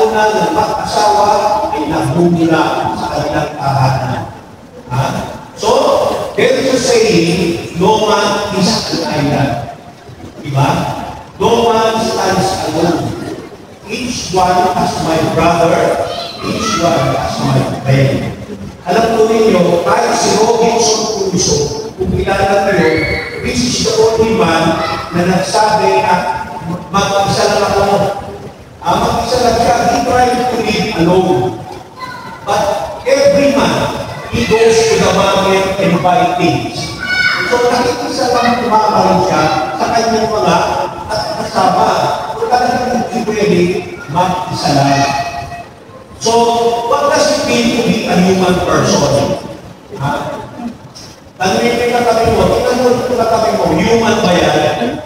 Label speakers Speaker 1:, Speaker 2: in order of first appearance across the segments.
Speaker 1: una ng mag-asawa ay nabumula sa kanilang tahanan. So, there is a saying, no man is an island. Diba? No man stands alone. Each one as my brother, each one as my friend. Alam po ninyo, kahit si Robinson Crusoe, kung kilala kayo, this is the only man na nagsabi na mag-isa lang ako. Mag-isa lang siya, he tried to live alone. But every man, he goes to the market and buy things. So nakikisa lang kumakain siya sa kanyang mga at kasama. Kung talagang hindi pwede, mag-isa lang. So, what does it mean to be a human person? Tanungin mo yung katabi mo, tingnan mo yung katabi mo, human ba yan?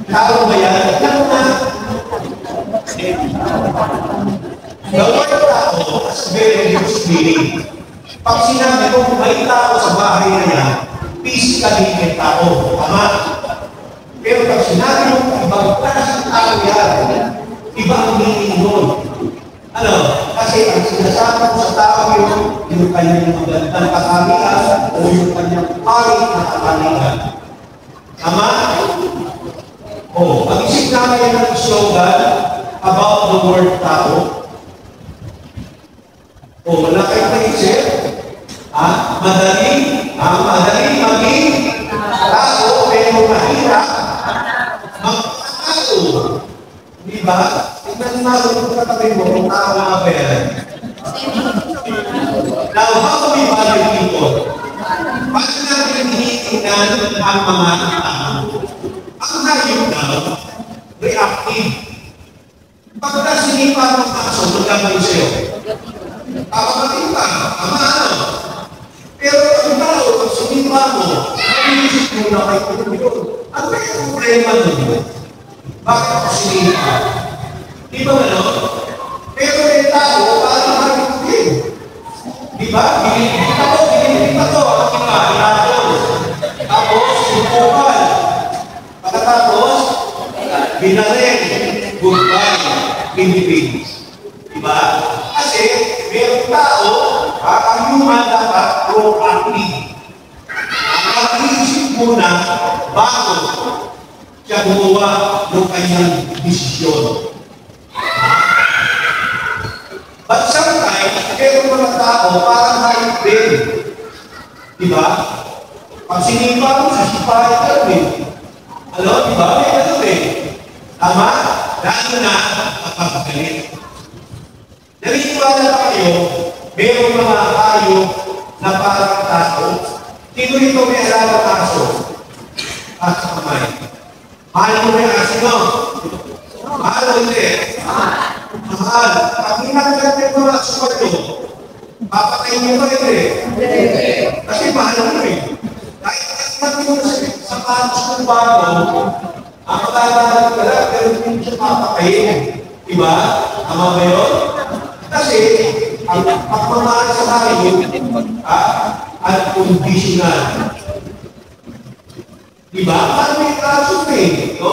Speaker 1: Tao ba yan? Tingnan mo na. The word tao has very huge meaning. Pag sinabi ko, may tao sa bahay na yan, physically may tao. Tama? Pero pag sinabi mo, ibang klaseng tao yan, iba ang meaning nun. Ano? Kasi ang sinasabi ko sa tao yung kanyang magandang kakalian o yung kanyang parit na kakalian. Tama? Mag-isip na kayo ng slogan about the word tao. Wala kayong naisip? Madaling maging tao pero mahirap magpapalo. Di ba? Tignan natin kung katabi mo kung tao nga ba yan. Now, how do we value people? Paano natin hinitingnan ang mga tao? Ang hayop daw, reactive. Pagka sinipa ng kaso, magkakain sa'yo. Kapagating ka, ano? Pero ang tao, pag sinipa mo, nag-iisip mo na kay Panginoon. Ano ba yung problema nun? Bakit ako sinipa? Di ba gano'n? Pero yung tao, parang maripin. Di ba? Binibigit ako, ang kinahinatol. Tapos, subukan. Pagkatapos, binarin, goodbye, Philippines. Di ba? Kasi, mayroong tao, ang human dapat proactive. Ang mag-iisip muna, bago siya gumawa ng kanyang desisyon. But sometimes, mayroong mga tao, parang hayop din. Di ba? Pag sinipa mo, sisipahin ka rin. Ano? Di ba? May ano eh. Tama? Lalo na kapagalit. Naniniwala ba kayo, mayroong mga hayop na parang tao? Sino ito may alam ang aso? At sa kamay. Mahal mo may aso, no? Mahal mo hindi. Mahal. Pag hinagdagan mo na sa pagyo, papatayin mo ba ito eh? Kasi mahal mo eh. Kahit natin mo sa patos ng bago, ang matalaman ka lang, pero hindi siya papatayin. Diba? Tama ba yun? Kasi, ang pagmamahal sa hayop, unconditional. Diba? Ano may kaso eh? No?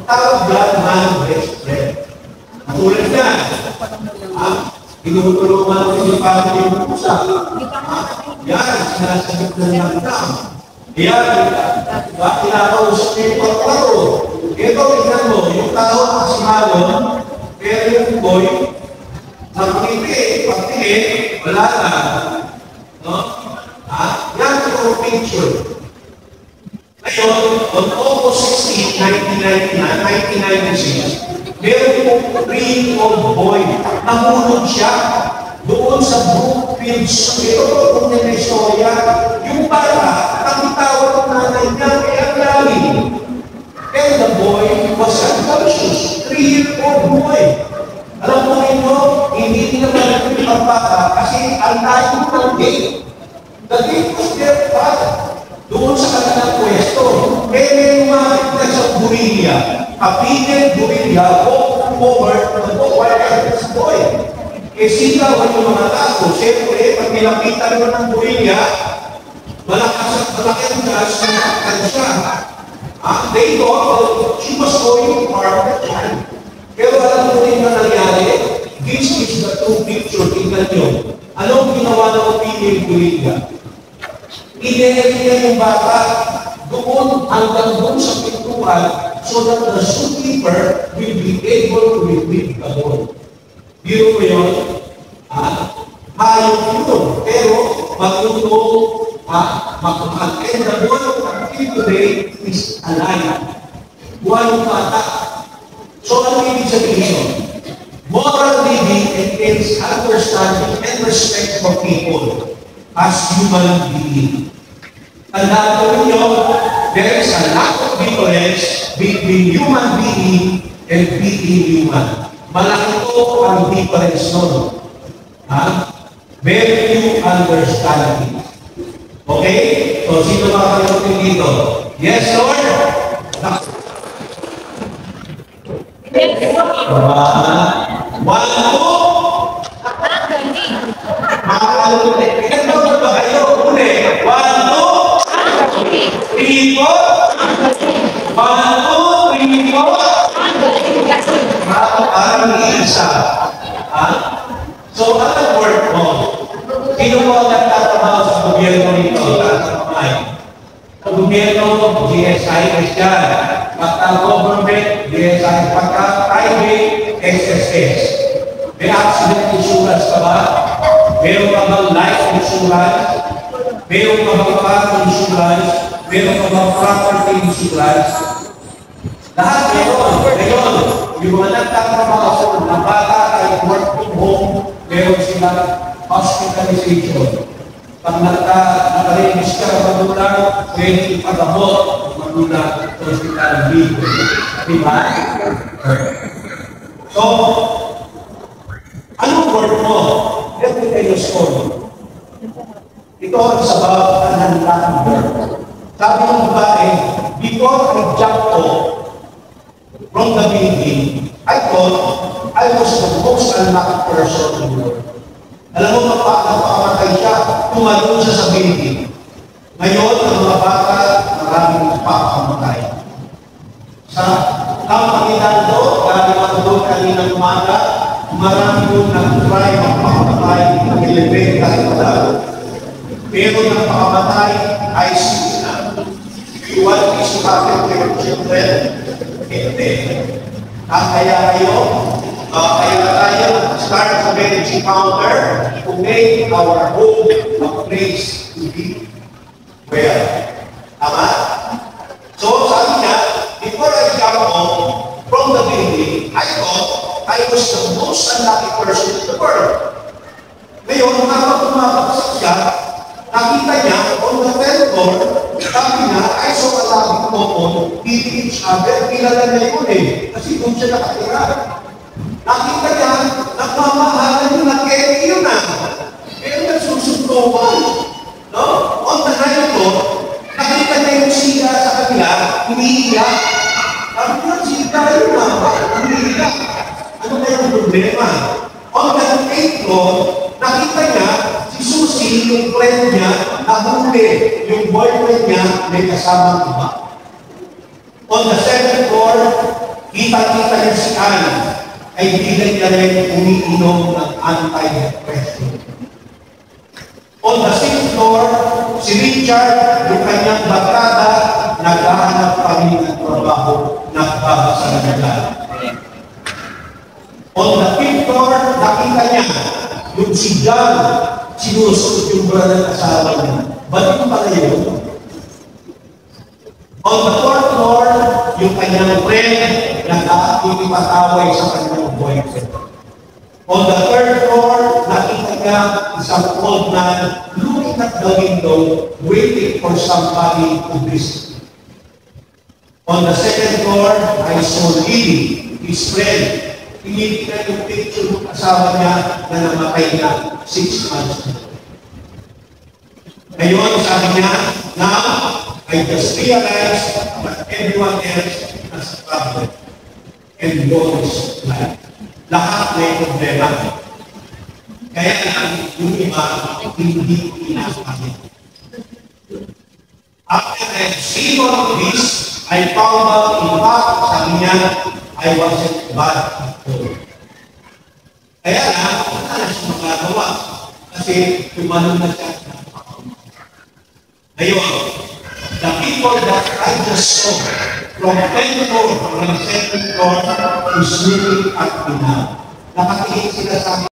Speaker 1: Tawag blood man best friend. Tulad na. Tinutulungan ko yung pamilya ng pusa. Yan, sinasagot na ng dam. Yan, kinakausap yung pagparo. Ito, tignan mo, yung tao kasi malon, pero yung boy, pagtingin, wala na. No? Yan yung picture. Ngayon, on August 16, 1996, meron yung three-year-old boy, nahulog siya doon sa Brookfields. Ito po kung nila-istorya. Yung bata, nakitawag ng nanay niya, kaya lalim. And the boy was unconscious. 3-year-old boy. Alam mo ito, hindi nila malapit ang bata kasi ang layo ng gate. The gate was their father. Doon sa kanilang pwesto. Kaya may umakit na sa Burilya. Kapitid Burilya, walk forward to the wireless boy. Eh sila yung mga tao. Siyempre, pag nilapitan mo ng Burilya, malakas at malaki ang gas na nakakal siya. They thought she was going to harm the child. Pero alam mo rin na nangyari, this is the true picture. Tingnan nyo. Anong ginawa ng female gorilla? Inelect niya yung bata doon hanggang doon sa pintuan so that the zookeeper will be able to retrieve the ball. Biro mo yun? Hayop yun. Pero magtutong magmahal. And the ball until today is alive. Buwan yung bata. So ano ibig sabihin? Moral living entails understanding and respect for people as human beings. Tandaan ko ninyo, there is a lot of difference between human being and being human. Malaki po ang difference nun. Very few understanding. Okay? So, sino makakalimutin dito? Yes, Lord? One, two. Makakalimutin. Ilan ba kayo? Uli. One, two. Three, four. One, two, three, four. Parang isa. So, anong word mo? Sino mo ang nagtatrabaho sa gobyerno nito? Sa gobyerno, GSI, Christian. Pagka government, GSI. Pagka private, SSS. May accident insurance ka ba? Meron ka bang life insurance? Meron ka bang car insurance? Meron ka bang property insurance? Lahat meron. Ngayon, yung mga nagtatrabaho na bata ay work from home, meron silang hospitalization. Pag naka-register ang magulang, pwede ipagamot ang magulang sa hospital bill. Diba? So, anong word mo? Let me tell you a story. Ito ang sabaw ang handang word. Sabi ng babae, before I jumped off from the building, I thought I was the most unlucky person in the world. Alam mo, napakamatay siya, tumalon siya sa building. Ngayon, ang mga bata, maraming napakamatay. Sa kampagitan doon, galing ako doon kaninang umaga, marami doon nag-try magpakamatay ng elevate kahit madalo. Pero napakamatay ay sila. Iwan is to happen to your children. Hindi. Kaya kayo, kaya tayo start sa energy counter to make our home a place to be well. Tama? So, sabi niya, before I jump off from the building, I thought I was the most unlucky person in the world. Ngayon, habang tumapagsak siya, nakita niya on the 10th floor, sabi niya, I saw a lot of people beating each other. Kilala niya yun eh, kasi doon siya nakatira. Nakita niya, nagmamahalan yung nakeri yun na. Pero nagsusuntukan. No? On the 9th floor, nakita niya yung siga sa kanila, umiiyak. Sabi niya, siga yun na, umiiyak. Ano na yung problema? On the 8th floor, nakita niya, si Susie, yung friend niya, nahuli yung boyfriend niya may kasamang iba. On the 7th floor, kita-kita niya si Anne, ay bilang niya rin umiinom ng anti-depressant. On the 6th floor, si Richard, yung kanyang barkada, naghahanap pa rin ng trabaho, nagbabasa na nila. On the 5th floor, nakita niya, yung si John, sinusot yung brother asawa niya. Ba't yung pala yun? On the 4th floor, yung kanyang friend, nag-ipataway sa kanyang boyfriend. On the 3rd floor, nakita niya isang old man looking at the window, waiting for somebody to visit. On the 2nd floor, I saw Lily, his friend. Tinitinan yung picture ng asawa niya na namatay na 6 months ago. Ngayon, sabi niya, now, I just realized that everyone else has a problem. And yours life. Lahat may problema. Kaya lang, yung iba, hindi pinapakit. After I see all of this, I found out in fact, sabi niya, I wasn't bad before. Kaya lang, wala na siya magagawa. Kasi tumalon na siya. Ngayon, the people that I just saw from 10th floor, from 7th floor, is looking at me now. Nakatingin sila sa akin.